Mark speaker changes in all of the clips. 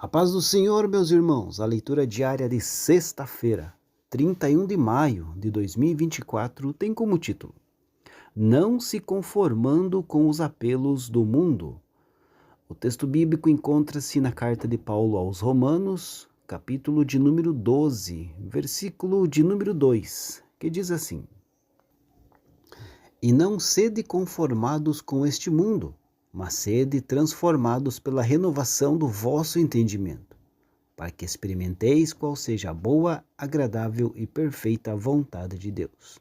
Speaker 1: A paz do Senhor, meus irmãos, a leitura diária de sexta-feira, 31 de maio de 2024, tem como título: Não se conformando com os apelos do mundo. O texto bíblico encontra-se na carta de Paulo aos Romanos, capítulo de número 12, versículo de número 2, que diz assim: E não sede conformados com este mundo, mas sede transformados pela renovação do vosso entendimento, para que experimenteis qual seja a boa, agradável e perfeita vontade de Deus.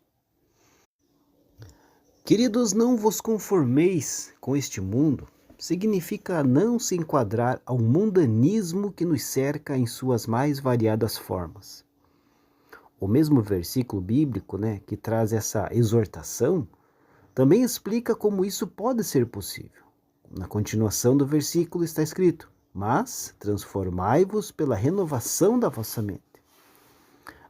Speaker 1: Queridos, não vos conformeis com este mundo, significa não se enquadrar ao mundanismo que nos cerca em suas mais variadas formas. O mesmo versículo bíblico, que traz essa exortação, também explica como isso pode ser possível. Na continuação do versículo está escrito: Mas transformai-vos pela renovação da vossa mente.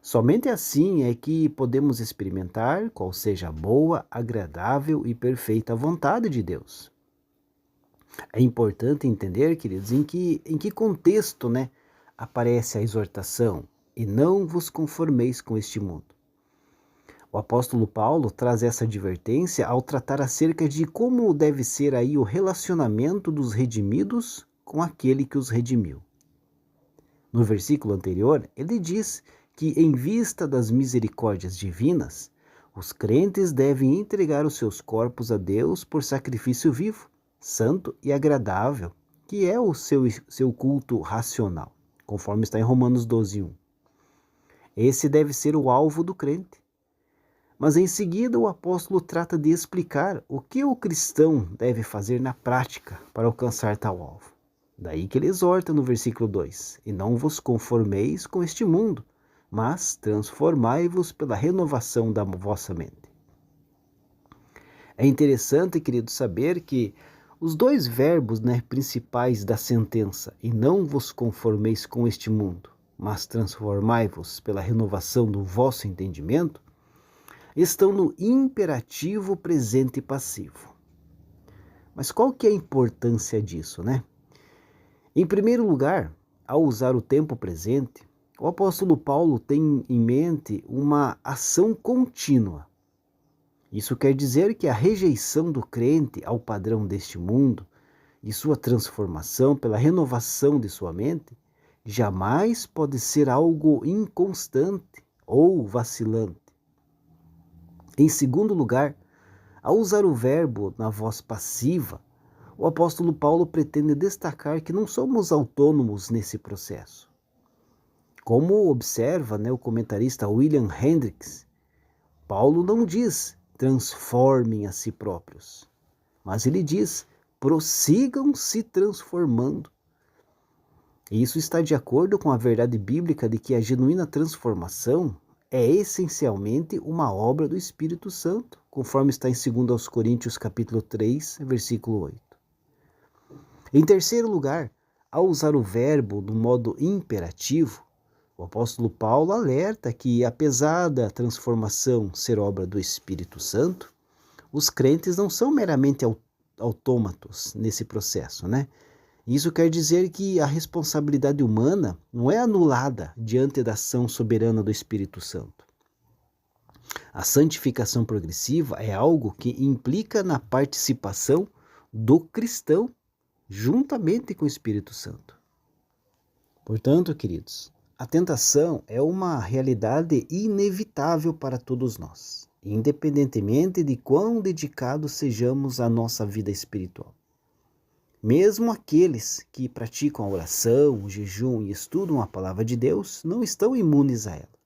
Speaker 1: Somente assim é que podemos experimentar qual seja a boa, agradável e perfeita vontade de Deus. É importante entender, queridos, em que contexto aparece a exortação: e não vos conformeis com este mundo. O apóstolo Paulo traz essa advertência ao tratar acerca de como deve ser aí o relacionamento dos redimidos com aquele que os redimiu. No versículo anterior, ele diz que, em vista das misericórdias divinas, os crentes devem entregar os seus corpos a Deus por sacrifício vivo, santo e agradável, que é o seu culto racional, conforme está em Romanos 12:1. Esse deve ser o alvo do crente. Mas em seguida o apóstolo trata de explicar o que o cristão deve fazer na prática para alcançar tal alvo. Daí que ele exorta no versículo 2: E não vos conformeis com este mundo, mas transformai-vos pela renovação da vossa mente. É interessante, querido, saber que os dois verbos principais da sentença, e não vos conformeis com este mundo, mas transformai-vos pela renovação do vosso entendimento, estão no imperativo presente e passivo. Mas qual que é a importância disso, Em primeiro lugar, ao usar o tempo presente, o apóstolo Paulo tem em mente uma ação contínua. Isso quer dizer que a rejeição do crente ao padrão deste mundo e sua transformação pela renovação de sua mente jamais pode ser algo inconstante ou vacilante. Em segundo lugar, ao usar o verbo na voz passiva, o apóstolo Paulo pretende destacar que não somos autônomos nesse processo. Como observa o comentarista William Hendricks, Paulo não diz transformem a si próprios, mas ele diz prossigam se transformando. E isso está de acordo com a verdade bíblica de que a genuína transformação é essencialmente uma obra do Espírito Santo, conforme está em 2 Coríntios capítulo 3, versículo 8. Em terceiro lugar, ao usar o verbo no modo imperativo, o apóstolo Paulo alerta que, apesar da transformação ser obra do Espírito Santo, os crentes não são meramente autômatos nesse processo, Isso quer dizer que a responsabilidade humana não é anulada diante da ação soberana do Espírito Santo. A santificação progressiva é algo que implica na participação do cristão juntamente com o Espírito Santo. Portanto, queridos, a tentação é uma realidade inevitável para todos nós, independentemente de quão dedicados sejamos à nossa vida espiritual. Mesmo aqueles que praticam a oração, o jejum e estudam a palavra de Deus não estão imunes a ela.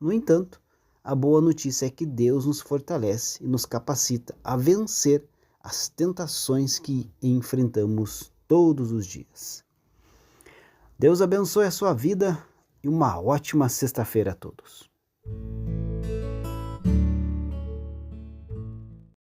Speaker 1: No entanto, a boa notícia é que Deus nos fortalece e nos capacita a vencer as tentações que enfrentamos todos os dias. Deus abençoe a sua vida e uma ótima sexta-feira a todos.